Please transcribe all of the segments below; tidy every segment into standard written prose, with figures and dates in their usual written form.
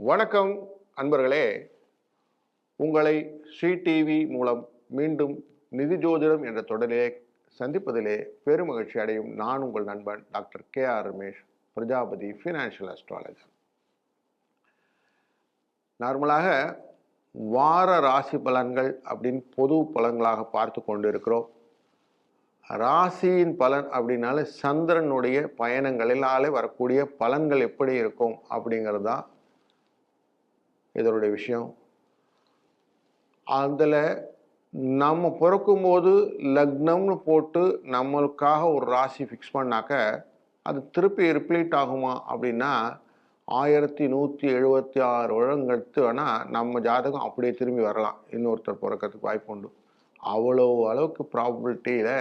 வணக்கம் அன்பர்களே, உங்களை ஸ்ரீ டிவி மூலம் மீண்டும் நிதி ஜோதிடம் என்ற தொடரிலே சந்திப்பதிலே பெருமகிழ்ச்சி அடையும் நான் உங்கள் நண்பன் doctor KR Ramesh, Prajapati financial astrologer. நார்மலாக வார ராசி பலன்கள் அப்படின்னு பொது பலன்களாக பார்த்து கொண்டு இருக்கிறோம். ராசியின் பலன் அப்படின்னாலே சந்திரனுடைய பயணங்களினாலே வரக்கூடிய பலன்கள் எப்படி இருக்கும் அப்படிங்கிறது தான் இதனுடைய விஷயம். அதில் நம்ம பிறக்கும்போது லக்னம்னு போட்டு நம்மளுக்காக ஒரு ராசி ஃபிக்ஸ் பண்ணாக்க அது திருப்பி ரிப்ளீட் ஆகுமா அப்படின்னா 1176 வருடங்களுக்கு வேணால் நம்ம ஜாதகம் அப்படியே திரும்பி வரலாம், இன்னொருத்தர் பிறக்கிறதுக்கு வாய்ப்பு உண்டு. அவ்வளோ அளவுக்கு ப்ராபபிலிட்டியில்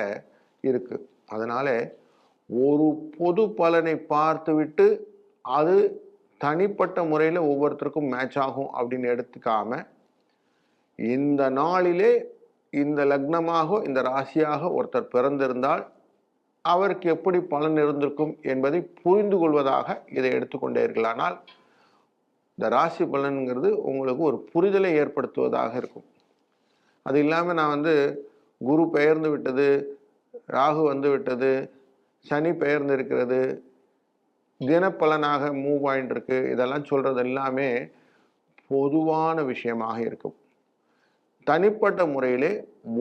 இருக்குது. அதனால் ஒரு பொது பலனை பார்த்து விட்டு அது தனிப்பட்ட முறையில் ஒவ்வொருத்தருக்கும் மேட்ச் ஆகும் அப்படின்னு எடுத்துக்காம, இந்த நாளிலே இந்த லக்னமாக இந்த ராசியாக ஒருத்தர் பிறந்திருந்தால் அவருக்கு எப்படி பலன் இருந்திருக்கும் என்பதை புரிந்து கொள்வதாக இதை எடுத்துக்கொண்டே இருக்கலானால் இந்த ராசி பலன்கிறது உங்களுக்கு ஒரு புரிதலை ஏற்படுத்துவதாக இருக்கும். அது இல்லாமல் நான் குரு பெயர்ந்து விட்டது, ராகு வந்து விட்டது, சனி பெயர்ந்து இருக்கிறது, தினப்பலனாக மூவ் ஆயிட்டு இருக்கு, இதெல்லாம் சொல்றது எல்லாமே பொதுவான விஷயமாக இருக்கும். தனிப்பட்ட முறையிலே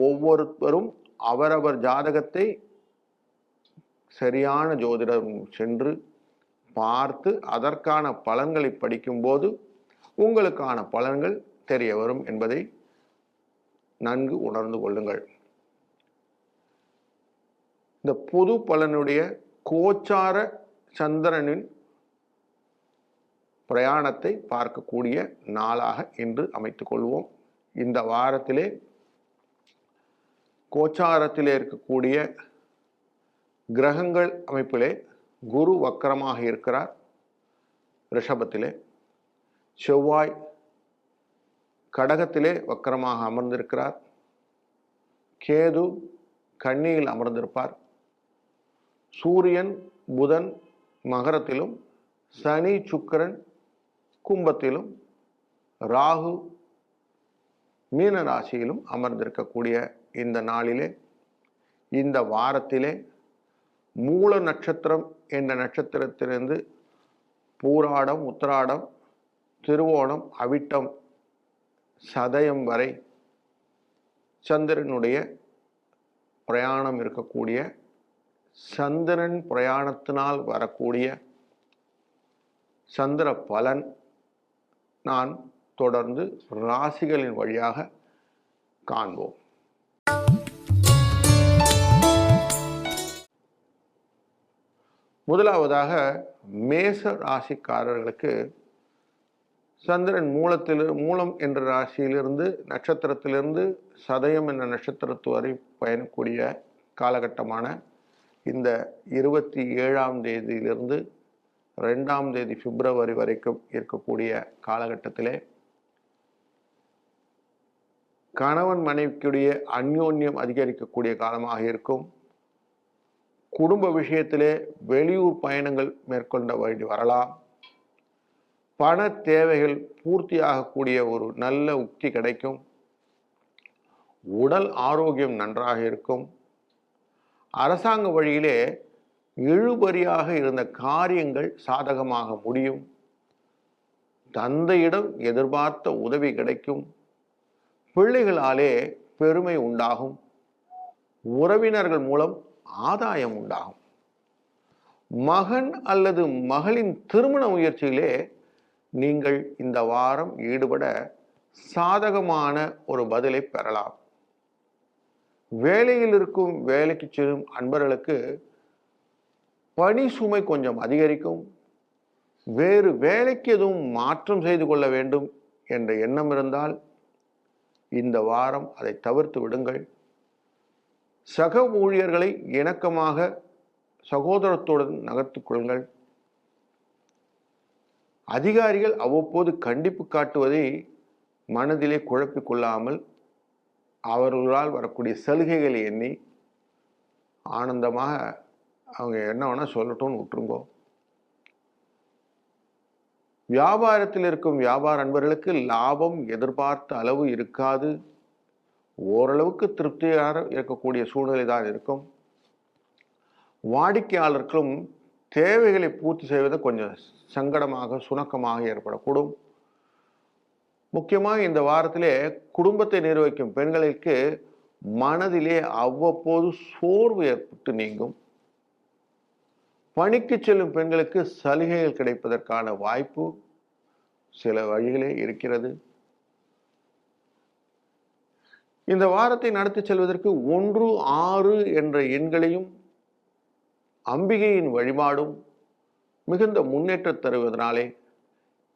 ஒவ்வொருவரும் அவரவர் ஜாதகத்தை சரியான ஜோதிடம் சென்று பார்த்து அதற்கான பலன்களை படிக்கும்போது உங்களுக்கான பலன்கள் தெரிய வரும் என்பதை நன்கு உணர்ந்து கொள்ளுங்கள். இந்த பொது பலனுடைய கோச்சார சந்திரனின் பிரயாணத்தை பார்க்கக்கூடிய நாளாக இன்று அமைத்துக் கொள்வோம். இந்த வாரத்திலே கோச்சாரத்திலே இருக்கக்கூடிய கிரகங்கள் அமைப்பிலே குரு வக்கரமாக இருக்கிறார் ரிஷபத்திலே, செவ்வாய் கடகத்திலே வக்கரமாக அமர்ந்திருக்கிறார், கேது கன்னியில் அமர்ந்திருப்பார், சூரியன் புதன் மகரத்திலும், சனி சுக்கிரன் கும்பத்திலும், ராகு மீன ராசியிலும் அமர்ந்திருக்கக்கூடிய இந்த நாளிலே, இந்த வாரத்திலே மூல நட்சத்திரம் என்ற நட்சத்திரத்திலிருந்து பூராடம், உத்திராடம், திருவோணம், அவிட்டம், சதயம் வரை சந்திரனுடைய பிரயாணம் இருக்கக்கூடிய சந்திரன் பிரயாணத்தினால் வரக்கூடிய சந்திர பலன் நான் தொடர்ந்து ராசிகளின் வழியாக காண்போம். முதலாவதாக மேச ராசிக்காரர்களுக்கு சந்திரன் மூலம் என்ற ராசியிலிருந்து நட்சத்திரத்திலிருந்து சதயம் என்ற நட்சத்திரத்து வரை பயணக்கூடிய காலகட்டமான இந்த 27ஆம் தேதியிலிருந்து 2ஆம் தேதி பிப்ரவரி வரைக்கும் இருக்கக்கூடிய காலகட்டத்திலே கணவன் மனைவிக்குடைய அந்யோன்யம் அதிகரிக்கக்கூடிய காலமாக இருக்கும். குடும்ப விஷயத்திலே வெளியூர் பயணங்கள் மேற்கொண்ட வேண்டி வரலாம். பண தேவைகள் பூர்த்தியாகக்கூடிய ஒரு நல்ல உக்தி கிடைக்கும். உடல் ஆரோக்கியம் நன்றாக இருக்கும். அரசாங்க வழியிலே இழுபறியாக இருந்த காரியங்கள் சாதகமாக முடியும். தந்தையிடம் எதிர்பார்த்த உதவி கிடைக்கும். பிள்ளைகளாலே பெருமை உண்டாகும். உறவினர்கள் மூலம் ஆதாயம் உண்டாகும். மகன் அல்லது மகளின் திருமண முயற்சியிலே நீங்கள் இந்த வாரம் ஈடுபட சாதகமான ஒரு பதிலை பெறலாம். வேலையில் இருக்கும் வேலைக்கு செல்லும் அன்பர்களுக்கு பணி சுமை கொஞ்சம் அதிகரிக்கும். வேறு வேலைக்கு எதுவும் மாற்றம் செய்து கொள்ள வேண்டும் என்ற எண்ணம் இருந்தால் இந்த வாரம் அதை தவிர்த்து விடுங்கள். சக ஊழியர்களை இணக்கமாக சகோதரத்துடன் நகர்த்திக் கொள்ளுங்கள். அதிகாரிகள் அவ்வப்போது கண்டிப்பு காட்டுவதை மனதிலே குழப்பிக் கொள்ளாமல் அவர்களால் வரக்கூடிய சலுகைகளை எண்ணி ஆனந்தமாக அவங்க என்ன வேணால் சொல்லட்டும்னு விட்டுருங்கோ. வியாபாரத்தில் இருக்கும் வியாபார அன்பர்களுக்கு லாபம் எதிர்பார்த்த அளவு இருக்காது. ஓரளவுக்கு திருப்தியாக இருக்கக்கூடிய சூழ்நிலை தான் இருக்கும். வாடிக்கையாளர்களும் தேவைகளை பூர்த்தி செய்வது கொஞ்சம் சங்கடமாக சுணக்கமாக ஏற்படக்கூடும். முக்கியமாக இந்த வாரத்திலே குடும்பத்தை நிர்வகிக்கும் பெண்களுக்கு மனதிலே அவ்வப்போது சோர்வு ஏற்பட்டு நீங்கும். பணிக்கு செல்லும் பெண்களுக்கு சலுகைகள் கிடைப்பதற்கான வாய்ப்பு சில வழிகளே இருக்கிறது. இந்த வாரத்தை நடத்தி செல்வதற்கு 1, 6 என்ற எண்களையும் அம்பிகையின் வழிபாடும் மிகுந்த முன்னேற்றம் தருவதனாலே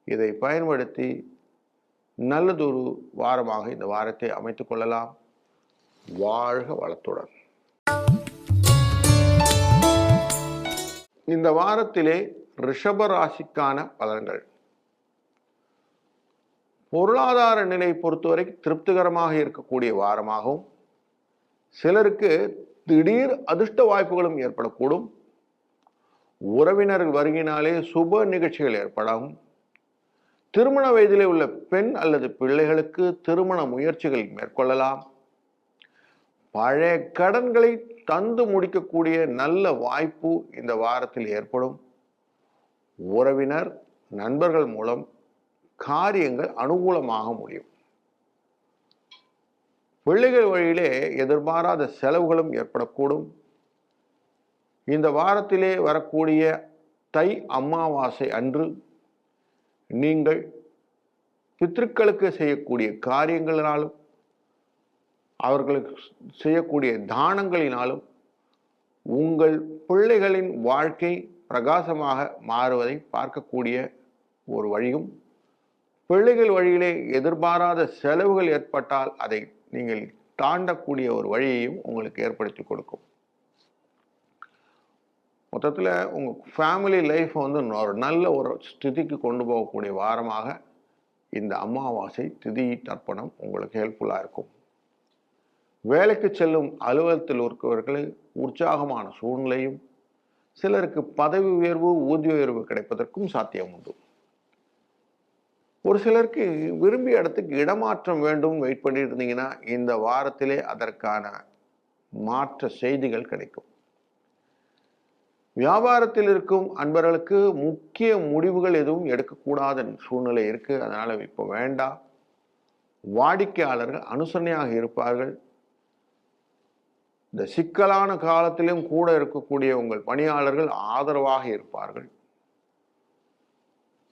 இதை பயன்படுத்தி நல்லதொரு வாரமாக இந்த வாரத்தை அமைத்துக் கொள்ளலாம். வாழ்க வளத்துடன். இந்த வாரத்திலே ரிஷப ராசிக்கான பலன்கள். பொருளாதார நிலை பொறுத்தவரை திருப்திகரமாக இருக்கக்கூடிய வாரமாகவும், சிலருக்கு திடீர் அதிர்ஷ்ட வாய்ப்புகளும் ஏற்படக்கூடும். உறவினர்கள் வருகினாலே சுப நிகழ்ச்சிகள் ஏற்படும். திருமண வயதிலே உள்ள பெண் அல்லது பிள்ளைகளுக்கு திருமண முயற்சிகள் மேற்கொள்ளலாம். பழைய கடன்களை தந்து முடிக்கக்கூடிய நல்ல வாய்ப்பு இந்த வாரத்தில் ஏற்படும். உறவினர் நண்பர்கள் மூலம் காரியங்கள் அனுகூலமாக முடியும். பிள்ளைகள் வழியிலே எதிர்பாராத செலவுகளும் ஏற்படக்கூடும். இந்த வாரத்திலே வரக்கூடிய தை அமாவாசை அன்று நீங்கள் பித்ருக்களுக்கு செய்யக்கூடிய காரியங்களினாலும் அவர்களுக்கு செய்யக்கூடிய தானங்களினாலும் உங்கள் பிள்ளைகளின் வாழ்க்கை பிரகாசமாக மாறுவதை பார்க்கக்கூடிய ஒரு வழியும், பிள்ளைகள் வழியிலே எதிர்பாராத செலவுகள் ஏற்பட்டால் அதை நீங்கள் தாண்டக்கூடிய ஒரு வழியையும் உங்களுக்கு ஏற்படுத்தி கொடுக்கும். மொத்தத்தில் உங்கள் ஃபேமிலி லைஃப் ஒரு நல்ல ஒரு ஸ்திதிக்கு கொண்டு போகக்கூடிய வாரமாக இந்த அமாவாசை திதி தர்ப்பணம் உங்களுக்கு ஹெல்ப்ஃபுல்லாக இருக்கும். வேலைக்கு செல்லும் அலுவலகத்தில் இருக்கிறவர்கள் உற்சாகமான சூழ்நிலையும், சிலருக்கு பதவி உயர்வு ஊதிய உயர்வு கிடைப்பதற்கும் சாத்தியம் உண்டு. ஒரு சிலருக்கு விரும்பிய இடத்துக்கு இடமாற்றம் வேண்டும் வெயிட் பண்ணிட்டு இருந்தீங்கன்னா இந்த வாரத்திலே அதற்கான மாற்ற செய்திகள் கிடைக்கும். வியாபாரத்தில் இருக்கும் அன்பர்களுக்கு முக்கிய முடிவுகள் எதுவும் எடுக்கக்கூடாத சூழ்நிலை இருக்கு. அதனால இப்போ வேண்டாம். வாடிக்கையாளர்கள் அனுசரணையாக இருப்பார்கள். இந்த சிக்கலான காலத்திலும் கூட இருக்கக்கூடிய உங்கள் பணியாளர்கள் ஆதரவாக இருப்பார்கள்.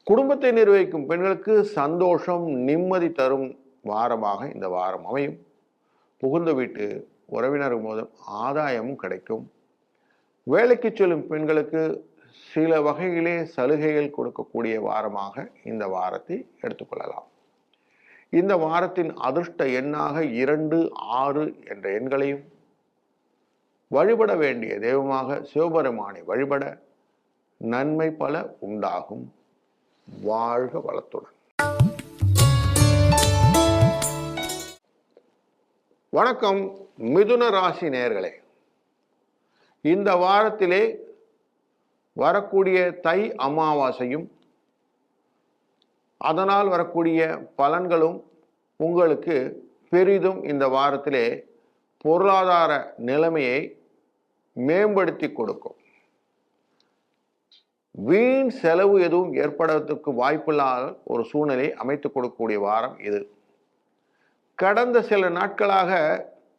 குடும்பத்தை நிர்வகிக்கும் பெண்களுக்கு சந்தோஷம் நிம்மதி தரும் வாரமாக இந்த வாரம் அமையும். புகுந்த வீட்டு உறவினர் மூலம் ஆதாயமும் கிடைக்கும். வேலைக்கு செல்லும் பெண்களுக்கு சில வகையிலே சலுகைகள் கொடுக்கக்கூடிய வாரமாக இந்த வாரத்தை எடுத்துக்கொள்ளலாம். இந்த வாரத்தின் அதிர்ஷ்ட எண்ணாக 2, 6 என்ற எண்களையும், வழிபட வேண்டிய தெய்வமாக சிவபெருமானை வழிபட நன்மை பல உண்டாகும். வாழ்க வளத்துடன். வணக்கம் மிதுன ராசி நேயர்களே. இந்த வாரத்திலே வரக்கூடிய தை அமாவாசையும் அதனால் வரக்கூடிய பலன்களும் உங்களுக்கு பெரிதும் இந்த வாரத்திலே பொருளாதார நிலைமையை மேம்படுத்தி கொடுக்கும். வீண் செலவு எதுவும் ஏற்படுவதற்கு வாய்ப்பில்லாத ஒரு சூழ்நிலை அமைத்து கொடுக்கக்கூடிய வாரம் இது. கடந்த சில நாட்களாக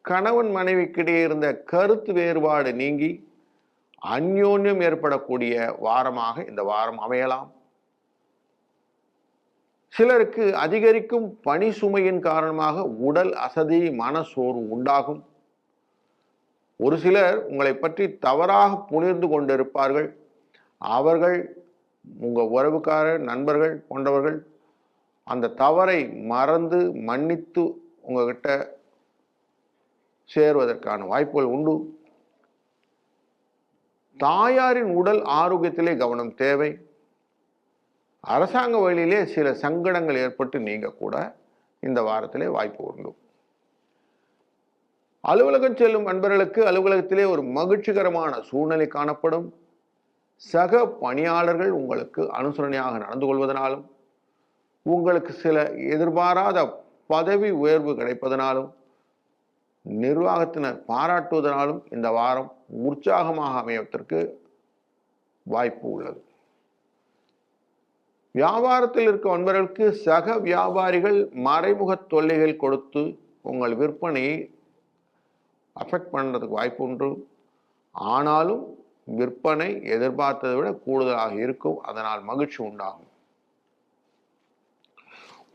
கணவன் மனைவிக்கிடையே இருந்த கருத்து வேறுபாடு நீங்கி அந்யோன்யம் ஏற்படக்கூடிய வாரமாக இந்த வாரம் அமையலாம். சிலருக்கு அதிகரிக்கும் பணி சுமையின் காரணமாக உடல் அசதி மனசோர்வு உண்டாகும். ஒரு சிலர் உங்களை பற்றி தவறாக புரிந்து கொண்டிருப்பார்கள். அவர்கள் உங்கள் உறவுக்காரர் நண்பர்கள் போன்றவர்கள் அந்த தவறை மறந்து மன்னித்து உங்ககிட்ட சேருவதற்கான வாய்ப்புகள் உண்டு. தாயாரின் உடல் ஆரோக்கியத்திலே கவனம் தேவை. அரசாங்க வழியிலே சில சங்கடங்கள் ஏற்பட்டு நீங்க கூட இந்த வாரத்திலே வாய்ப்பு உண்டு. அலுவலகம் செல்லும் அன்பர்களுக்கு அலுவலகத்திலே ஒரு மகிழ்ச்சிகரமான சூழ்நிலை காணப்படும். சக பணியாளர்கள் உங்களுக்கு அனுசரணையாக நடந்து கொள்வதனாலும் உங்களுக்கு சில எதிர்பாராத பதவி உயர்வு கிடைப்பதனாலும் நிர்வாகத்தினர் பாராட்டுவதனாலும் இந்த வாரம் உற்சாகமாக அமைவதற்கு வாய்ப்பு உள்ளது. வியாபாரத்தில் இருக்கும் அன்பர்களுக்கு சக வியாபாரிகள் மறைமுக தொல்லைகள் கொடுத்து உங்கள் விற்பனையை அஃபெக்ட் பண்ணுறதுக்கு வாய்ப்பு உண்டு. ஆனாலும் விற்பனை எதிர்பார்த்ததை விட கூடுதலாக இருக்கும். அதனால் மகிழ்ச்சி உண்டாகும்.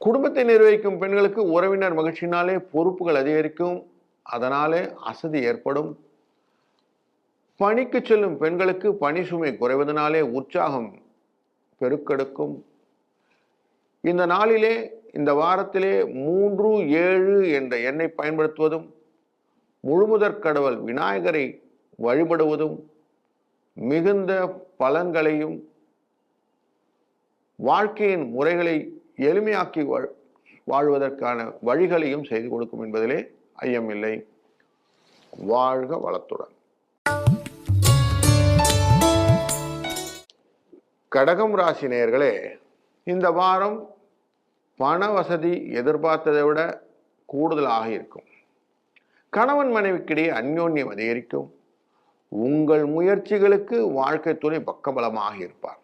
குடும்பத்தை நிர்வகிக்கும் பெண்களுக்கு உறவினர் மகிழ்ச்சியினாலே பொறுப்புகள் அதிகரிக்கும். அதனாலே அசதி ஏற்படும். பணிக்கு செல்லும் பெண்களுக்கு பணி சுமை குறைவதனாலே உற்சாகம் பெருக்கெடுக்கும். இந்த நாளிலே, இந்த வாரத்திலே 3, 7 என்ற எண்ணை பயன்படுத்துவதும் முழுமுதற் கடவுள் விநாயகரை வழிபடுவதும் மிகுந்த பலன்களையும் வாழ்க்கையின் முறைகளை எளிமையாக்கி வாழ்வதற்கான வழிகளையும் செய்து கொடுக்கும் என்பதிலே ஐயமில்லை. வாழ்க வளத்துடன். கடகம் ராசி நேயர்களே, இந்த வாரம் பண வசதி எதிர்பார்த்ததை விட கூடுதலாக இருக்கும். கணவன் மனைவிக்கிடையே அந்யோன்யம் அதிகரிக்கும். உங்கள் முயற்சிகளுக்கு வாழ்க்கை துணை பக்கபலமாக இருப்பார்.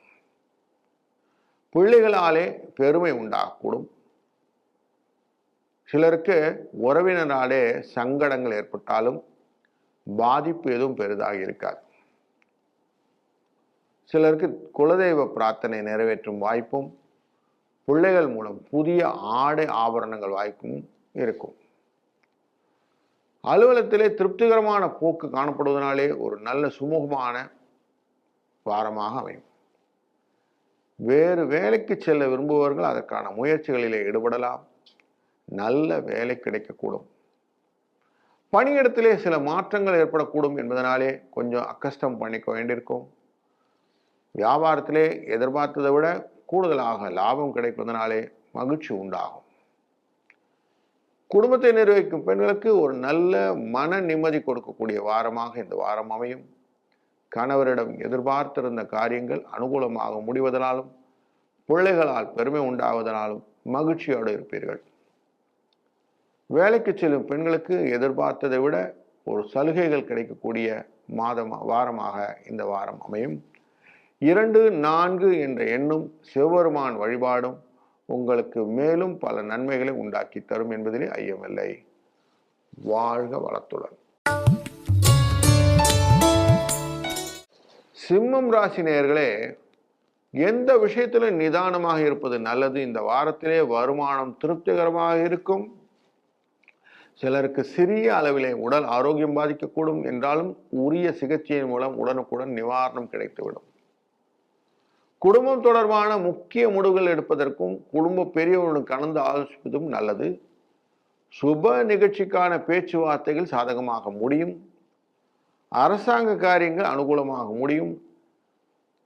பிள்ளைகளாலே பெருமை உண்டாகக்கூடும். சிலருக்கு உறவினராலே சங்கடங்கள் ஏற்பட்டாலும் பாதிப்பு எதுவும் பெரிதாக இருக்காது. சிலருக்கு குலதெய்வ பிரார்த்தனை நிறைவேற்றும் வாய்ப்பும் பிள்ளைகள் மூலம் புதிய ஆடை ஆபரணங்கள் வாய்ப்பும் இருக்கும். அலுவலகத்திலே திருப்திகரமான போக்கு காணப்படுவதனாலே ஒரு நல்ல சுமூகமான வாரமாக அமையும். வேறு வேலைக்கு செல்ல விரும்புபவர்கள் அதற்கான முயற்சிகளிலே ஈடுபடலாம். நல்ல வேலை கிடைக்கக்கூடும். பணியிடத்திலே சில மாற்றங்கள் ஏற்படக்கூடும் என்பதனாலே கொஞ்சம் அக்கஸ்டம் பண்ணிக்க வேண்டியிருக்கும். வியாபாரத்திலே எதிர்பார்த்ததை விட கூடுதலாக லாபம் கிடைப்பதனாலே மகிழ்ச்சி உண்டாகும். குடும்பத்தை நிர்வகிக்கும் பெண்களுக்கு ஒரு நல்ல மன நிம்மதி கொடுக்கக்கூடிய வாரமாக இந்த வாரம் அமையும். கணவரிடம் எதிர்பார்த்திருந்த காரியங்கள் அனுகூலமாக முடிவதனாலும் பிள்ளைகளால் பெருமை உண்டாவதனாலும் மகிழ்ச்சியோடு இருப்பீர்கள். வேலைக்கு செல்லும் பெண்களுக்கு எதிர்பார்த்ததை விட ஒரு சலுகைகள் கிடைக்கக்கூடிய வாரமாக இந்த வாரம் அமையும். 2, 4 என்ற எண்ணும் சிவபெருமான் வழிபாடும் உங்களுக்கு மேலும் பல நன்மைகளை உண்டாக்கி தரும் என்பதிலே ஐயமில்லை. வாழ்க வளத்துடன். சிம்மம் ராசி நேயர்களே, எந்த விஷயத்திலும் நிதானமாக இருப்பது நல்லது. இந்த வாரத்திலே வருமானம் திருப்திகரமாக இருக்கும். சிலருக்கு சிறிய அளவிலே உடல் ஆரோக்கியம் பாதிக்கக்கூடும். என்றாலும் உரிய சிகிச்சையின் மூலம் உடனுக்குடன் நிவாரணம் கிடைத்துவிடும். குடும்பம் தொடர்பான முக்கிய முடிவுகள் எடுப்பதற்கும் குடும்ப பெரியவர்களுடன் கலந்து ஆலோசிப்பதும் நல்லது. சுப நிகழ்ச்சிக்கான பேச்சுவார்த்தைகள் சாதகமாக முடியும். அரசாங்க காரியங்கள் அனுகூலமாக முடியும்.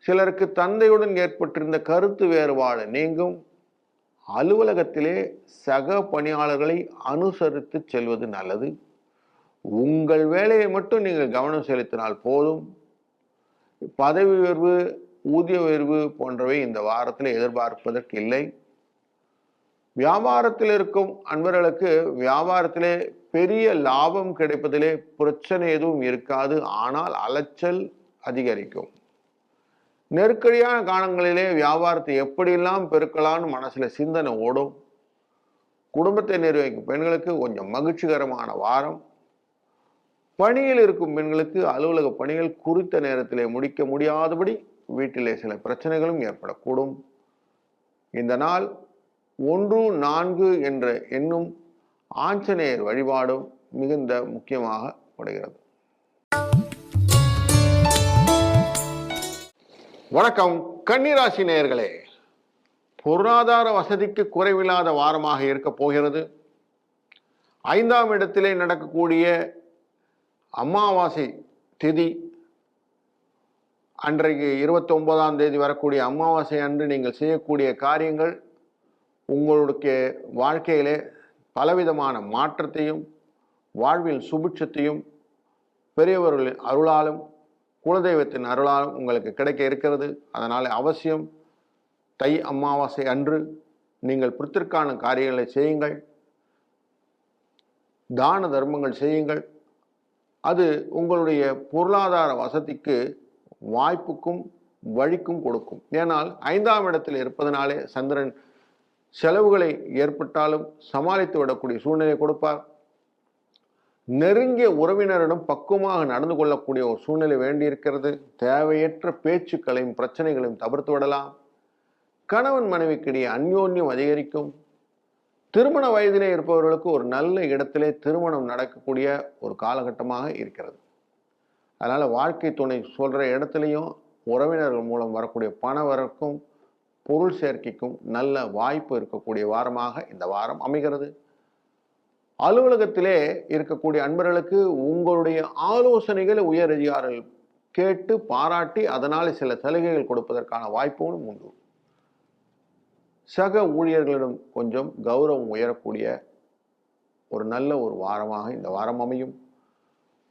சிலருக்கு தந்தையுடன் ஏற்பட்டிருந்த கருத்து வேறுபாடு நீங்கும். அலுவலகத்திலே சக பணியாளர்களை அனுசரித்து செல்வது நல்லது. உங்கள் வேலையை மட்டும் நீங்கள் கவனம் செலுத்தினால் போதும். பதவி உயர்வு, ஊதிய உயர்வு போன்றவை இந்த வாரத்தில் எதிர்பார்ப்பதற்கு இல்லை. வியாபாரத்தில் இருக்கும் அன்பர்களுக்கு வியாபாரத்திலே பெரிய லாபம் கிடைப்பதிலே பிரச்சனை எதுவும் இருக்காது. ஆனால் அலைச்சல் அதிகரிக்கும். நெருக்கடியான காலங்களிலே வியாபாரத்தை எப்படியெல்லாம் பெருக்கலாம்னு மனசுல சிந்தனை ஓடும். குடும்பத்தை நிர்வகிக்கும் பெண்களுக்கு கொஞ்சம் மகிழ்ச்சிகரமான வாரம். பணியில் இருக்கும் பெண்களுக்கு அலுவலக பணிகள் குறித்த நேரத்திலே முடிக்க முடியாதபடி வீட்டிலே சில பிரச்சனைகளும் ஏற்படக்கூடும். இந்த நாள் 1, 4 என்ற எண்ணும் ஆஞ்சநேயர் வழிபாடும் மிகுந்த முக்கியமாக படுகிறது. வணக்கம் கன்னிராசி நேயர்களே, பொருளாதார வசதிக்கு குறைவில்லாத வாரமாக இருக்க போகிறது. 5ஆம் இடத்திலே நடக்கக்கூடிய அமாவாசை திதி அன்றைக்கு 29ஆம் தேதி வரக்கூடிய அமாவாசை அன்று நீங்கள் செய்யக்கூடிய காரியங்கள் உங்களுடைய வாழ்க்கையிலே பலவிதமான மாற்றத்தையும் வாழ்வில் சுபிட்சத்தையும் பெரியவர்களின் அருளாலும் குலதெய்வத்தின் அருளாலும் உங்களுக்கு கிடைக்க இருக்கிறது. அதனால் அவசியம் தை அமாவாசை அன்று நீங்கள் பிறத்திற்கான காரியங்களை செய்யுங்கள், தான தர்மங்கள் செய்யுங்கள். அது உங்களுடைய பொருளாதார வசதிக்கு வாய்ப்புக்கும் வழிக்கும் கொடுக்கும். ஏனால் 5ஆம் இடத்தில் இருப்பதனாலே சந்திரன் செலவுகளை ஏற்பட்டாலும் சமாளித்து விடக்கூடிய சூழ்நிலை கொடுப்பார். நெருங்கிய உறவினரிடம் பக்குவமாக நடந்து கொள்ளக்கூடிய ஒரு சூழ்நிலை வேண்டியிருக்கிறது. தேவையற்ற பேச்சுக்களையும் பிரச்சனைகளையும் தவிர்த்து விடலாம். கணவன் மனைவிக்கிடையே அந்யோன்யம் அதிகரிக்கும். திருமண வயதிலே இருப்பவர்களுக்கு ஒரு நல்ல இடத்திலே திருமணம் நடக்கக்கூடிய ஒரு காலகட்டமாக இருக்கிறது. அதனால வாழ்க்கை துணை சொல்ற இடத்துலையும் உறவினர்கள் மூலம் வரக்கூடிய பண வரக்கும் பொருள் சேர்க்கைக்கும் நல்ல வாய்ப்பு இருக்கக்கூடிய வாரமாக இந்த வாரம் அமைகிறது. அலுவலகத்திலே இருக்கக்கூடிய அன்பர்களுக்கு உங்களுடைய ஆலோசனைகளை உயர் அதிகாரிகள் கேட்டு பாராட்டி அதனால சில சலுகைகள் கொடுப்பதற்கான வாய்ப்புகளும் உண்டு. சக ஊழியர்களிடம் கொஞ்சம் கௌரவம் உயரக்கூடிய ஒரு நல்ல ஒரு வாரமாக இந்த வாரம் அமையும்.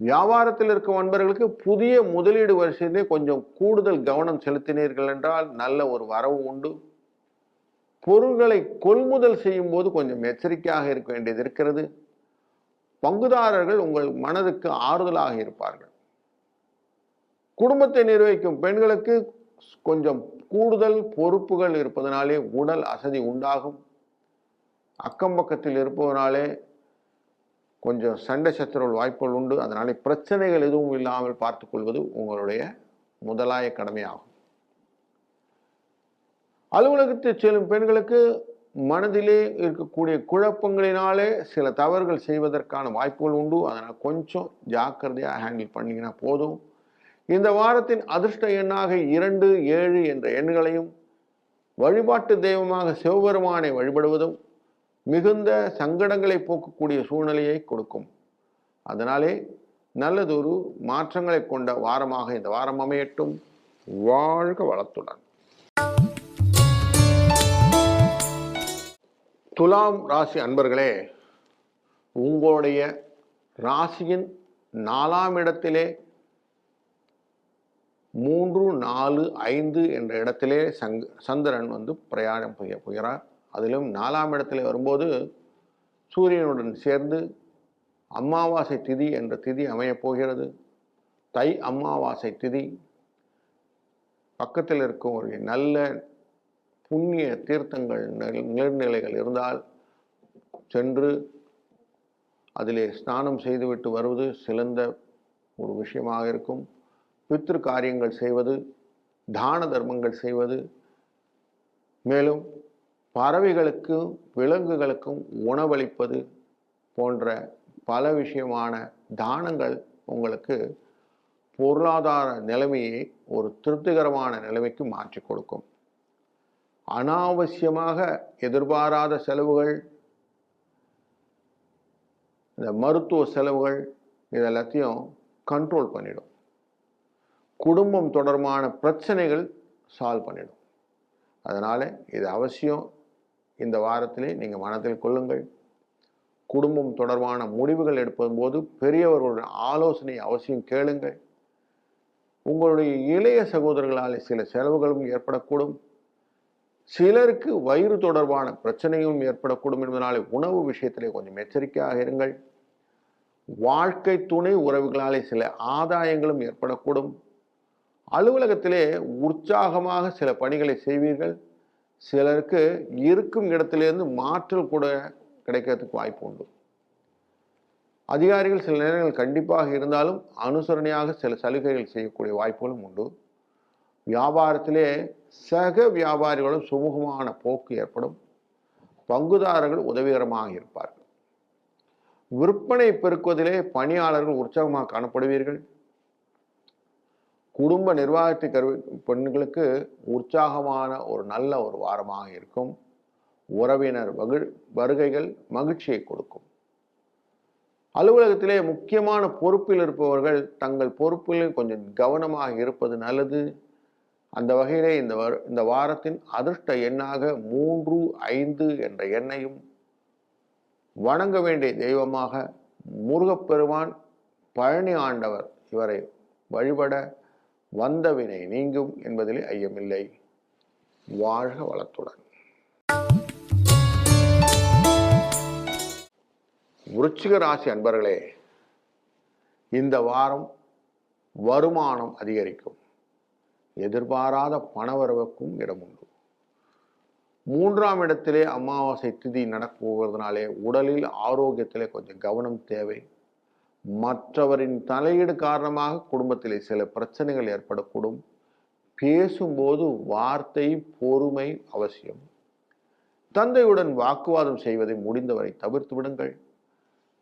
வியாபாரத்தில் இருக்கும் அன்பர்களுக்கு புதிய முதலீடு வரிசையிலே கொஞ்சம் கூடுதல் கவனம் செலுத்தினீர்கள் என்றால் நல்ல ஒரு வரவு உண்டு. பொருள்களை கொள்முதல் செய்யும் போது கொஞ்சம் எச்சரிக்கையாக இருக்க வேண்டியது இருக்கிறது. பங்குதாரர்கள் உங்கள் மனதுக்கு ஆறுதலாக இருப்பார்கள். குடும்பத்தை நிர்வகிக்கும் பெண்களுக்கு கொஞ்சம் கூடுதல் பொறுப்புகள் இருப்பதனாலே உடல் அசதி உண்டாகும். அக்கம் பக்கத்தில் இருப்பதனாலே கொஞ்சம் சண்டை சச்சரவு வாய்ப்புகள் உண்டு. அதனாலே பிரச்சனைகள் எதுவும் இல்லாமல் பார்த்துக் கொள்வது உங்களுடைய முதலாய கடமையாகும். அலுவலகத்தில் செல்லும் பெண்களுக்கு மனதிலே இருக்கக்கூடிய குழப்பங்களினாலே சில தவறுகள் செய்வதற்கான வாய்ப்புகள் உண்டு. அதனால் கொஞ்சம் ஜாக்கிரதையாக ஹேண்டில் பண்ணிங்கன்னா போதும். இந்த வாரத்தின் அதிர்ஷ்ட எண்ணாக 2, 7 என்ற எண்களையும் வழிபாட்டு தெய்வமாக சிவபெருமானை வழிபடுவதும் மிகுந்த சங்கடங்களை போக்கக்கூடிய சூழ்நிலையை கொடுக்கும். அதனாலே நல்லதொரு மாற்றங்களை கொண்ட வாரமாக இந்த வாரம் அமையட்டும். வாழ்க வளத்துடன். துலாம் ராசி அன்பர்களே, உங்களுடைய ராசியின் 4ஆம் இடத்திலே 3, 4, 5 என்ற இடத்திலே சந்திரன் பிரயாணம் செய்ய போகிறார். அதிலும் 4ஆம் இடத்திலே வரும்போது சூரியனுடன் சேர்ந்து அமாவாசை திதி என்ற திதி அமையப் போகிறது. தை அமாவாசை திதி. பக்கத்தில் இருக்கும் ஒரு நல்ல புண்ணிய தீர்த்தங்கள் நீர்நிலைகள் இருந்தால் சென்று அதிலே ஸ்நானம் செய்துவிட்டு வருவது சிறந்த ஒரு விஷயமாக இருக்கும். பித்ரு காரியங்கள் செய்வது, தான தர்மங்கள் செய்வது, மேலும் பறவைகளுக்கும் விலங்குகளுக்கும் உணவளிப்பது போன்ற பல விஷயமான தானங்கள் உங்களுக்கு பொருளாதார நிலைமையை ஒரு திருப்திகரமான நிலைமைக்கு மாற்றி கொடுக்கும். அனாவசியமாக எதிர்பாராத செலவுகள், இந்த மருத்துவ செலவுகள் இதெல்லாத்தையும் கண்ட்ரோல் பண்ணிடும். குடும்பம் தொடர்பான பிரச்சனைகள் சால்வ் பண்ணிடும். அதனால இது அவசியம் இந்த வாரத்திலே நீங்கள் மனதில் கொள்ளுங்கள். குடும்பம் தொடர்பான முடிவுகள் எடுப்பதும் போது பெரியவர்களுடைய ஆலோசனை அவசியம் கேளுங்கள். உங்களுடைய இளைய சகோதரர்களால் சில செலவுகளும் ஏற்படக்கூடும். சிலருக்கு வயிறு தொடர்பான பிரச்சனையும் ஏற்படக்கூடும் என்பதனாலே உணவு விஷயத்திலே கொஞ்சம் எச்சரிக்கையாக இருங்கள். வாழ்க்கை துணை உறவுகளாலே சில ஆதாயங்களும் ஏற்படக்கூடும். அலுவலகத்திலே உற்சாகமாக சில பணிகளை செய்வீர்கள். சிலருக்கு இருக்கும் இடத்திலிருந்து மாற்றல் கூட கிடைக்கிறதுக்கு வாய்ப்பு உண்டு. அதிகாரிகள் சில நேரங்கள் கண்டிப்பாக இருந்தாலும் அனுசரணையாக சில சலுகைகள் செய்யக்கூடிய வாய்ப்புகளும் உண்டு. வியாபாரத்திலே சக வியாபாரிகளும் சுமூகமான போக்கு ஏற்படும். பங்குதாரர்கள் உதவிகரமாக இருப்பார்கள். விற்பனை பெருக்குவதிலே பணியாளர்கள் உற்சாகமாக காணப்படுவீர்கள். குடும்ப நிர்வாகத்தை பெண்களுக்கு உற்சாகமான ஒரு நல்ல ஒரு வாரமாக இருக்கும். உறவினர் வருகைகள் மகிழ்ச்சியை கொடுக்கும். அலுவலகத்திலே முக்கியமான பொறுப்பில் இருப்பவர்கள் தங்கள் பொறுப்பில் கொஞ்சம் கவனமாக இருப்பது நல்லது. அந்த வகையிலே இந்த வாரத்தின் அதிர்ஷ்ட எண்ணாக 3, 5 என்ற எண்ணையும் வணங்க வேண்டிய தெய்வமாக முருகப்பெருமான், பழனி ஆண்டவர் இவரை வழிபட வந்த வினை நீங்கும் என்பதிலே ஐயமில்லை. வாழ்க வளத்துடன். விருச்சிக ராசி அன்பர்களே, இந்த வாரம் வருமானம் அதிகரிக்கும். எதிர்பாராத பணவரவுக்கும் இடம் உண்டு. 3ஆம் இடத்திலே அமாவாசை திதி நடக்குவதனாலே உடலில் ஆரோக்கியத்திலே கொஞ்சம் கவனம் தேவை. மற்றவரின் தலையீடு காரணமாக குடும்பத்திலே சில பிரச்சனைகள் ஏற்படக்கூடும். பேசும்போது வார்த்தை பொறுமை அவசியம். தந்தையுடன் வாக்குவாதம் செய்வதை முடிந்தவரை தவிர்த்து விடுங்கள்.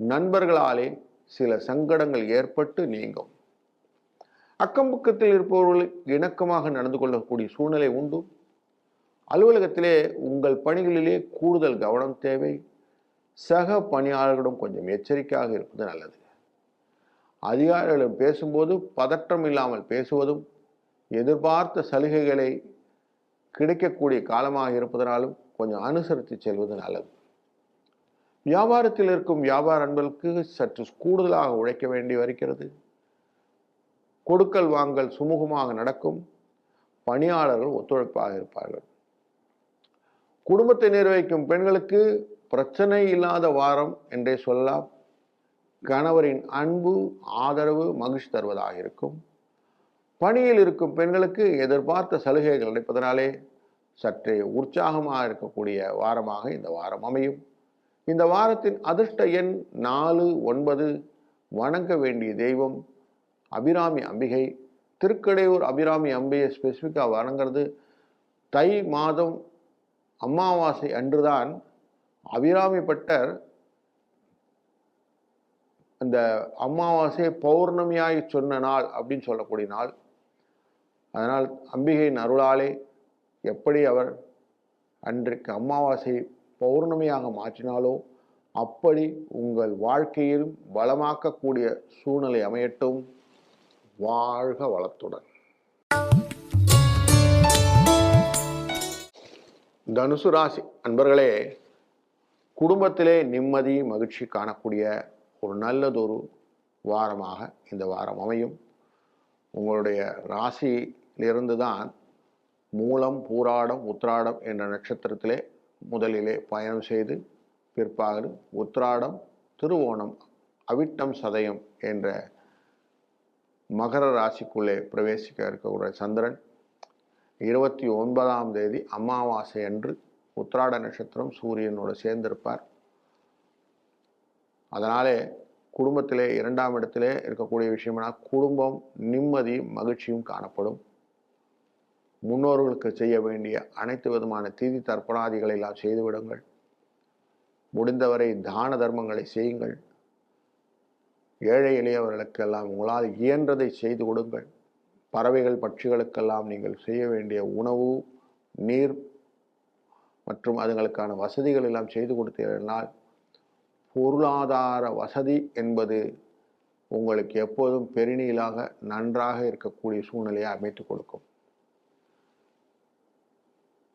நண்பர்களாலே சில சங்கடங்கள் ஏற்பட்டு நீங்கும். அக்கம் பக்கத்தில் இருப்பவர்கள் இணக்கமாக நடந்து கொள்ளக்கூடிய சூழ்நிலை உண்டு. அலுவலகத்திலே உங்கள் பணிகளிலே கூடுதல் கவனம் தேவை. சக பணியாளர்களிடம் கொஞ்சம் எச்சரிக்கையாக இருப்பது நல்லது. அதிகாரிகளிடம் பேசும்போது பதற்றம் இல்லாமல் பேசுவதும், எதிர்பார்த்த சலுகைகளை கிடைக்கக்கூடிய காலமாக இருப்பதனாலும் கொஞ்சம் அனுசரித்து செல்வது நல்லது. வியாபாரத்தில் இருக்கும் வியாபார அன்பர்களுக்கு சற்று கூடுதலாக உழைக்க வேண்டி வருகிறது. கொடுக்கல் வாங்கல் சுமூகமாக நடக்கும். பணியாளர்கள் ஒத்துழைப்பாக இருப்பார்கள். குடும்பத்தை நிர்வகிக்கும் பெண்களுக்கு பிரச்சனை இல்லாத வாரம் என்றே சொல்லலாம். கணவரின் அன்பு ஆதரவு மகிழ்ச்சி தருவதாக இருக்கும். பணியில் இருக்கும் பெண்களுக்கு எதிர்பார்த்த சலுகைகள் கிடைப்பதனாலே சற்றே உற்சாகமாக இருக்கக்கூடிய வாரமாக இந்த வாரம் அமையும். இந்த வாரத்தின் அதிர்ஷ்ட எண் 4, 9. வணங்க வேண்டிய தெய்வம் அபிராமி அம்பிகை. திருக்கடையூர் அபிராமி அம்பிகையை ஸ்பெசிஃபிக்காக வணங்குறது. தை மாதம் அமாவாசை அன்றுதான் அபிராமி பட்டர் அந்த அமாவாசை பௌர்ணமியாய் சொன்ன நாள் அப்படின்னு சொல்லக்கூடிய நாள். அதனால் அம்பிகையின் அருளாலே எப்படி அவர் அன்றைக்கு அமாவாசை பௌர்ணமியாக மாற்றினாலோ அப்படி உங்கள் வாழ்க்கையில் வளமாக்கக்கூடிய சூழ்நிலை அமையட்டும். வாழ்க வளத்துடன். தனுசு ராசி அன்பர்களே, குடும்பத்திலே நிம்மதி மகிழ்ச்சி காணக்கூடிய ஒரு நல்லதொரு வாரமாக இந்த வாரம் அமையும். உங்களுடைய ராசியிலிருந்து தான் மூலம், பூராடம், உத்திராடம் என்ற நட்சத்திரத்திலே முதலிலே பயணம் செய்து பிற்பாடு உத்திராடம், திருவோணம், அவிட்டம், சதயம் என்ற மகர ராசிக்குள்ளே பிரவேசிக்க இருக்கக்கூடிய சந்திரன் 29ஆம் தேதி அமாவாசை அன்று உத்திராட நட்சத்திரம் சூரியனோடு சேர்ந்திருப்பார். அதனாலே குடும்பத்திலே 2ஆம் இடத்திலே இருக்கக்கூடிய விஷயம்னா குடும்பம் நிம்மதியும் மகிழ்ச்சியும் காணப்படும். முன்னோர்களுக்கு செய்ய வேண்டிய அனைத்து விதமான தீதி தர்ப்பணாதிகளை எல்லாம் செய்துவிடுங்கள். முடிந்தவரை தான தர்மங்களை செய்யுங்கள். ஏழை எளியவர்களுக்கெல்லாம் உங்களால் இயன்றதை செய்து கொடுங்கள். பறவைகள் பட்சிகளுக்கெல்லாம் நீங்கள் செய்ய வேண்டிய உணவு, நீர் மற்றும் அதுங்களுக்கான வசதிகள் எல்லாம் செய்து கொடுத்தீர்களால் பொருளாதார வசதி என்பது உங்களுக்கு எப்போதும் பெருநீளாக நன்றாக இருக்கக்கூடிய சூழ்நிலையை அமைத்து கொடுக்கும்.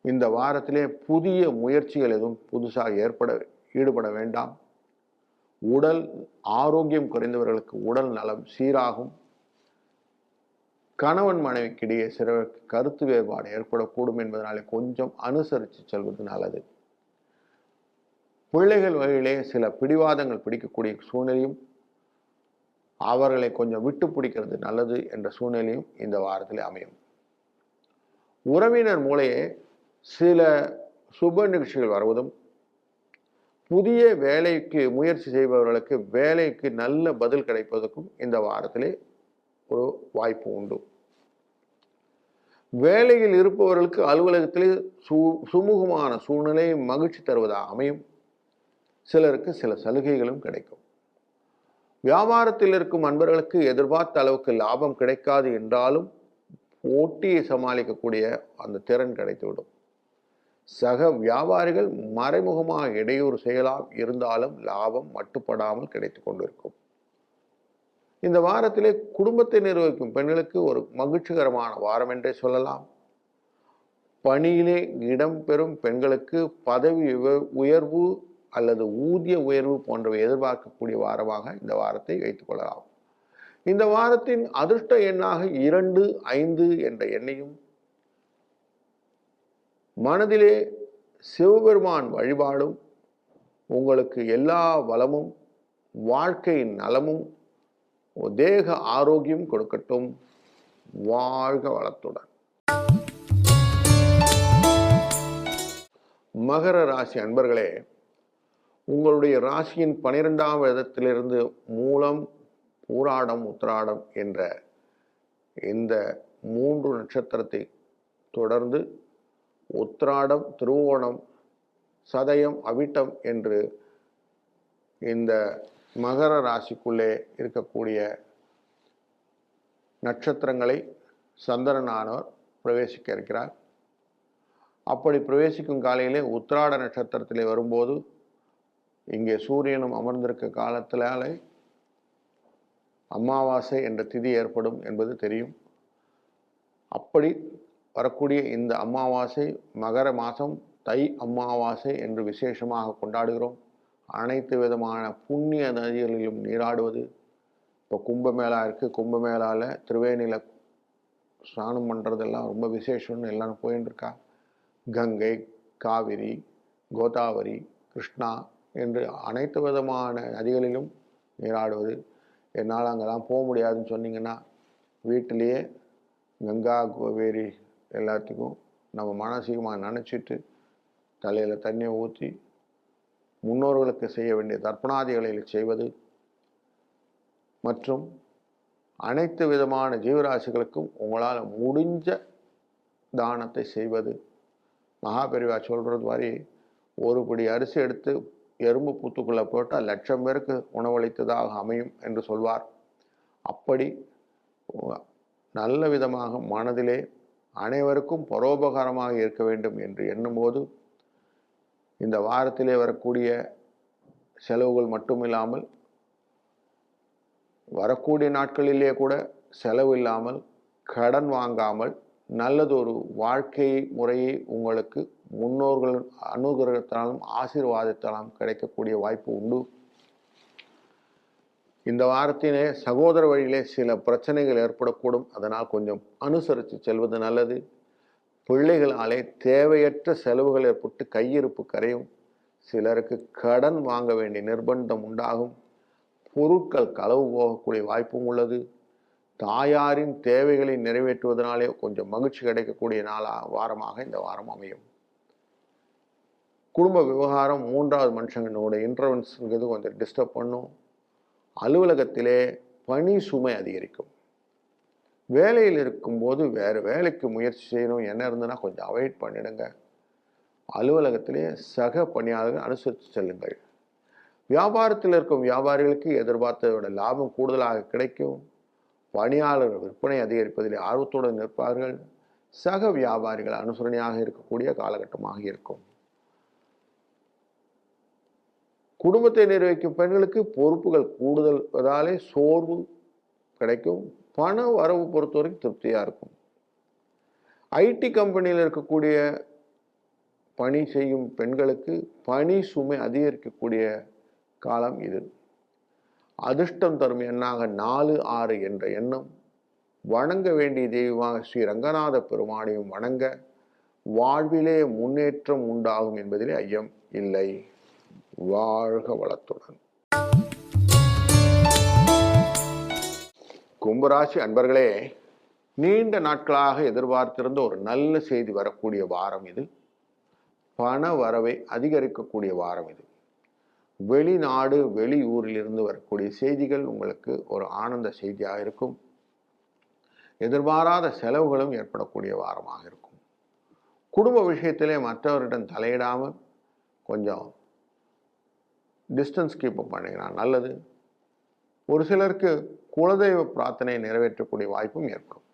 இந்த வாரத்திலே புதிய முயற்சிகள் எதுவும் புதுசாக ஈடுபட வேண்டாம். உடல் ஆரோக்கியம் குறைந்தவர்களுக்கு உடல் நலம் சீராகும். கணவன் மனைவிக்கிடையே சில கருத்து வேறுபாடு ஏற்படக்கூடும் என்பதனாலே கொஞ்சம் அனுசரித்து செல்வது நல்லது. பிள்ளைகள் வகையிலே சில பிடிவாதங்கள் பிடிக்கக்கூடிய சூழ்நிலையும் அவர்களை கொஞ்சம் விட்டு பிடிக்கிறது நல்லது என்ற சூழ்நிலையும் இந்த வாரத்தில் அமையும். உறவினர் மூலையே சில சுப நிகழ்ச்சிகள் வருவதும், புதிய வேலைக்கு முயற்சி செய்பவர்களுக்கு வேலைக்கு நல்ல பதில் கிடைப்பதற்கும் இந்த வாரத்திலே ஒரு வாய்ப்பு உண்டு. வேலையில் இருப்பவர்களுக்கு அலுவலகத்திலே சுமூகமான சூழ்நிலை மகிழ்ச்சி தருவதாக அமையும். சிலருக்கு சில சலுகைகளும் கிடைக்கும். வியாபாரத்தில் இருக்கும் அன்பர்களுக்கு எதிர்பார்த்த அளவுக்கு லாபம் கிடைக்காது என்றாலும் போட்டியை சமாளிக்கக்கூடிய அந்த திறன் கிடைத்துவிடும். சக வியாபாரிகள் மறைமுகமாக இடையூறு செய்யலாம், இருந்தாலும் லாபம் மட்டுப்படாமல் கிடைத்து கொண்டிருக்கும். இந்த வாரத்திலே குடும்பத்தை நிர்வகிக்கும் பெண்களுக்கு ஒரு மகிழ்ச்சிகரமான வாரம் என்றே சொல்லலாம். பணியிலே இடம்பெறும் பெண்களுக்கு பதவி உயர்வு அல்லது ஊதிய உயர்வு போன்றவை எதிர்பார்க்கக்கூடிய வாரமாக இந்த வாரத்தை வைத்துக் கொள்ளலாம். இந்த வாரத்தின் அதிர்ஷ்ட எண்ணாக 2, 5 என்ற எண்ணையும், மனதிலே சிவபெருமான் வழிபாடும் உங்களுக்கு எல்லா வளமும் வாழ்க்கையின் நலமும் தேக ஆரோக்கியம் கொடுக்கட்டும். வாழ்க வளத்துடன். மகர ராசி அன்பர்களே, உங்களுடைய ராசியின் 12ஆம் இடத்திலிருந்து மூலம், பூராடம், உத்திராடம் என்ற இந்த 3 நட்சத்திரத்தை தொடர்ந்து உத்திராடம், திருவோணம், சதயம், அவிட்டம் என்று இந்த மகர ராசிக்குள்ளே இருக்கக்கூடிய நட்சத்திரங்களை சந்திரனானவர் பிரவேசிக்க இருக்கிறார். அப்படி பிரவேசிக்கும் காலையிலே உத்திராட நட்சத்திரத்திலே வரும்போது இங்கே சூரியனும் அமர்ந்திருக்க காலத்திலே அமாவாசை என்ற திதி ஏற்படும் என்பது தெரியும். அப்படி வரக்கூடிய இந்த அமாவாசை மகர மாதம் தை அமாவாசை என்று விசேஷமாக கொண்டாடுகிறோம். அனைத்து விதமான புண்ணிய நதிகளிலும் நீராடுவது. இப்போ கும்பமேளா இருக்குது, கும்பமேளாவில் திருவேணியில் ஸ்நானம் பண்ணுறதெல்லாம் ரொம்ப விசேஷம்னு எல்லாரும் போயின்னு இருக்கா. கங்கை, காவிரி, கோதாவரி, கிருஷ்ணா என்று அனைத்து விதமான நதிகளிலும் நீராடுவது. என்னால் அங்கெல்லாம் போக முடியாதுன்னு சொன்னீங்கன்னா வீட்டிலேயே கங்கா, காவேரி எல்லாத்துக்கும் நம்ம மானசீகமாக நினச்சிட்டு தலையில் தண்ணியை ஊற்றி முன்னோர்களுக்கு செய்ய வேண்டிய தர்ப்பணாதிகளை செய்வது மற்றும் அனைத்து விதமான ஜீவராசிகளுக்கும் உங்களால் முடிஞ்ச தானத்தை செய்வது. மகாபெரிவா சொல்கிறது மாதிரி ஒரு படி அரிசி எடுத்து எறும்பு புத்துக்குள்ளே போட்டால் 1,00,000 பேருக்கு உணவளித்ததாக அமையும் என்று சொல்வார். அப்படி நல்ல விதமாக மனதிலே அனைவருக்கும் பரோபகாரமாக இருக்க வேண்டும் என்று எண்ணும்போது இந்த வாரத்திலே வரக்கூடிய செலவுகள் மட்டுமில்லாமல் வரக்கூடிய நாட்களிலே கூட செலவு இல்லாமல் கடன் வாங்காமல் நல்லதொரு வாழ்க்கை முறையை உங்களுக்கு முன்னோர்கள் அனுகிரகத்தாலும் ஆசீர்வாதத்தாலும் கிடைக்கக்கூடிய வாய்ப்பு உண்டு. இந்த வாரத்திலே சகோதர வழியிலே சில பிரச்சனைகள் ஏற்படக்கூடும். அதனால் கொஞ்சம் அனுசரித்து செல்வது நல்லது. பிள்ளைகளாலே தேவையற்ற செலவுகள் ஏற்பட்டு கையிருப்பு கரையும். சிலருக்கு கடன் வாங்க வேண்டிய நிர்பந்தம் உண்டாகும். பொருட்கள் களவு போகக்கூடிய வாய்ப்பும் உள்ளது. தாயாரின் தேவைகளை நிறைவேற்றுவதனாலே கொஞ்சம் மகிழ்ச்சி கிடைக்கக்கூடிய வாரமாக இந்த வாரம் அமையும். குடும்ப விவகாரம் 3வது மனுஷங்களோட இன்டர்வென்ஸ்ங்கிறது கொஞ்சம் டிஸ்டர்ப் பண்ணும். அலுவலகத்திலே பணி சுமை அதிகரிக்கும். வேலையில் இருக்கும்போது வேறு வேலைக்கு முயற்சி செய்யணும் என்ன இருந்ததுன்னா கொஞ்சம் அவாய்ட் பண்ணிடுங்க. அலுவலகத்திலே சக பணியாளர்கள் அனுசரித்து செல்லுங்கள். வியாபாரத்தில் இருக்கும் வியாபாரிகளுக்கு எதிர்பார்த்ததோட லாபம் கூடுதலாக கிடைக்கும். பணியாளர்கள் விற்பனை அதிகரிப்பதில் ஆர்வத்துடன் நிற்பார்கள். சக வியாபாரிகள் அனுசரணையாக இருக்கக்கூடிய காலகட்டமாக இருக்கும். குடும்பத்தை நிர்வகிக்கும் பெண்களுக்கு பொறுப்புகள் கூடுதல்வதாலே சோர்வு கிடைக்கும். பண வரவு பொறுத்தவரைக்கும் திருப்தியாக இருக்கும். ஐடி கம்பெனியில் இருக்கக்கூடிய பணி செய்யும் பெண்களுக்கு பணி சுமை அதிகரிக்கக்கூடிய காலம் இது. அதிர்ஷ்டம் தரும் எண்ணாக 4, 6 என்ற எண்ணம். வணங்க வேண்டிய தெய்வமாக ஸ்ரீ ரங்கநாத பெருமானையும் வணங்க வாழ்விலே முன்னேற்றம் உண்டாகும் என்பதிலே ஐயம் இல்லை. வாழ்க வளத்துடன். கும்பராசி அன்பர்களே, நீண்ட நாட்களாக எதிர்பார்த்திருந்த ஒரு நல்ல செய்தி வரக்கூடிய வாரம் இது. பண வரவை அதிகரிக்கக்கூடிய வாரம் இது. வெளிநாடு வெளியூரிலிருந்து வரக்கூடிய செய்திகள் உங்களுக்கு ஒரு ஆனந்த செய்தியாக இருக்கும். எதிர்பாராத செலவுகளும் ஏற்படக்கூடிய வாரமாக இருக்கும். குடும்ப விஷயத்திலே மற்றவரிடம் தலையிடாமல் கொஞ்சம் டிஸ்டன்ஸ் கீப் அப் பண்ணிங்கன்னா நல்லது. ஒரு சிலருக்கு குலதெய்வ பிரார்த்தனை நிறைவேற்றக்கூடிய வாய்ப்பும் ஏற்படும்.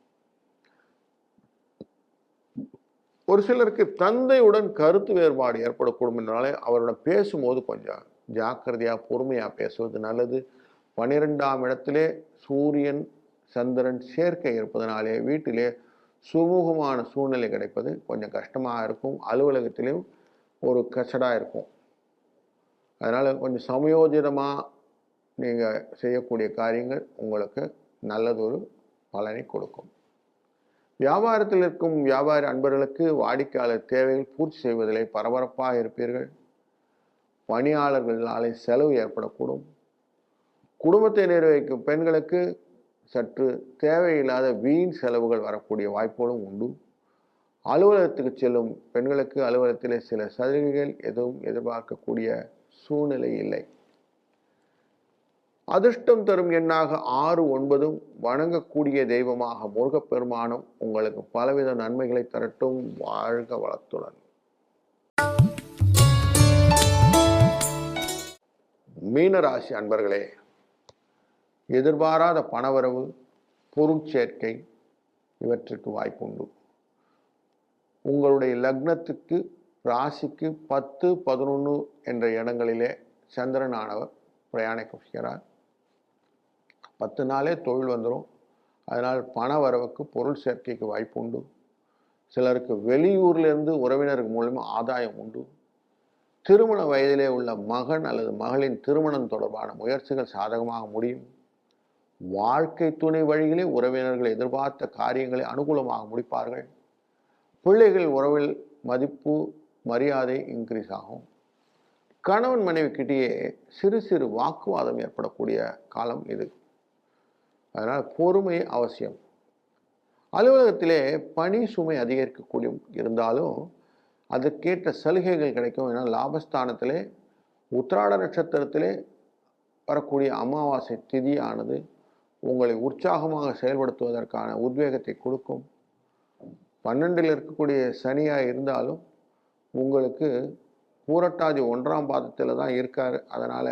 ஒரு சிலருக்கு தந்தையுடன் கருத்து வேறுபாடு ஏற்படக்கூடும் என்றாலே அவருடன் பேசும்போது கொஞ்சம் ஜாக்கிரதையாக பொறுமையாக பேசுவது நல்லது. 12ஆம் இடத்திலே சூரியன் சந்திரன் சேர்க்கை இருப்பதனாலே வீட்டிலே சுமூகமான சூழ்நிலை கிடைப்பது கொஞ்சம் கஷ்டமாக இருக்கும். அலுவலகத்திலும் ஒரு கச்சடாக இருக்கும். அதனால் கொஞ்சம் சமயோஜிதமாக நீங்கள் செய்யக்கூடிய காரியங்கள் உங்களுக்கு நல்லதொரு பலனை கொடுக்கும். வியாபாரத்தில் இருக்கும் வியாபாரி அன்பர்களுக்கு வாடிக்கையாளர் தேவைகள் பூர்த்தி செய்வதிலே பரபரப்பாக இருப்பீர்கள். பணியாளர்களாலே செலவு ஏற்படக்கூடும். குடும்பத்தை நிர்வகிக்கும் பெண்களுக்கு சற்று தேவையில்லாத வீண் செலவுகள் வரக்கூடிய வாய்ப்புகளும் உண்டு. அலுவலகத்துக்கு செல்லும் பெண்களுக்கு அலுவலகத்திலே சில சலுகைகள் எதுவும் எதிர்பார்க்கக்கூடிய சூழ்நிலை இல்லை. அதிர்ஷ்டம் தரும் எண்ணாக 6, 9 வணங்கக்கூடிய தெய்வமாக முருகப்பெருமானும் உங்களுக்கு பலவித நன்மைகளை தரட்டும். வாழ்க வளத்துடன். மீனராசி அன்பர்களே, எதிர்பாராத பணவரவு, பொருட்சேர்க்கை இவற்றுக்கு வாய்ப்புண்டு. உங்களுடைய லக்னத்துக்கு ராசிக்கு 10, 11 என்ற இடங்களிலே சந்திரனானவர் பிரயாணிக்கிறார். 10 நாளே தொழில் வந்துடும். அதனால் பண வரவுக்கு பொருள் சேர்க்கைக்கு வாய்ப்பு உண்டு. சிலருக்கு வெளியூர்லேருந்து உறவினர்கள் மூலமாக ஆதாயம் உண்டு. திருமண வயதிலே உள்ள மகன் அல்லது மகளின் திருமணம் தொடர்பான முயற்சிகள் சாதகமாக முடியும். வாழ்க்கை துணை வழியிலே உறவினர்கள் எதிர்பார்த்த காரியங்களை அனுகூலமாக முடிப்பார்கள். பிள்ளைகள் உறவில் மதிப்பு மரியாதை இன்க்ரீஸ் ஆகும். கணவன் மனைவிக்கிட்டேயே சிறு சிறு வாக்குவாதம் ஏற்படக்கூடிய காலம் இது. அதனால் பொறுமை அவசியம். அலுவலகத்திலே பணி சுமை அதிகரிக்கக்கூடிய இருந்தாலும் அதற்கேற்ற சலுகைகள் கிடைக்கும். ஏன்னா லாபஸ்தானத்திலே உத்திராட நட்சத்திரத்திலே வரக்கூடிய அமாவாசை திதியானது உங்களை உற்சாகமாக செயல்படுத்துவதற்கான உத்வேகத்தை கொடுக்கும். 12ல் இருக்கக்கூடிய சனியாக இருந்தாலும் உங்களுக்கு பூரட்டாதி 1ஆம் பாதத்தில் தான் இருக்கார். அதனால்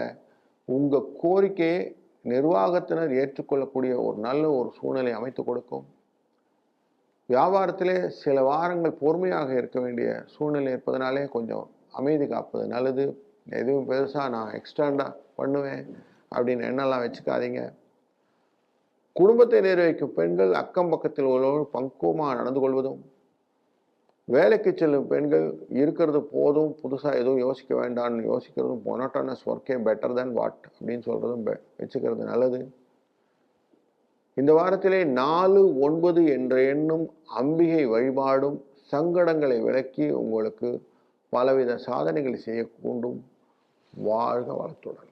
உங்கள் கோரிக்கையை நிர்வாகத்தினர் ஏற்றுக்கொள்ளக்கூடிய ஒரு நல்ல ஒரு சூழ்நிலை அமைத்து கொடுக்கும். வியாபாரத்திலே சில வாரங்கள் பொறுமையாக இருக்க வேண்டிய சூழ்நிலை இருப்பதனாலே கொஞ்சம் அமைதி காப்பது நல்லது. எதுவும் பெருசாக நான் எக்ஸ்டாண்டாக பண்ணுவேன் அப்படின்னு எண்ணெல்லாம் வச்சுக்காதீங்க. குடும்பத்தை நிர்வகிக்கும் பெண்கள் அக்கம் பக்கத்தில் உள்ளவர்கள் பக்குவமாக நடந்து கொள்வதும், வேலைக்கு செல்லும் பெண்கள் இருக்கிறது போதும், புதுசாக எதுவும் யோசிக்க வேண்டாம்னு யோசிக்கிறதும், மொனோட்டனஸ் ஒர்க்கே பெட்டர் தேன் வாட் அப்படின்னு சொல்கிறதும் வச்சுக்கிறது நல்லது. இந்த வாரத்திலே 4, 9 என்ற எண்ணும் அம்பிகை வழிபாடும் சங்கடங்களை விலக்கி உங்களுக்கு பலவித சாதனைகளை செய்ய கூண்டும். வாழ்க வளத்துடன்.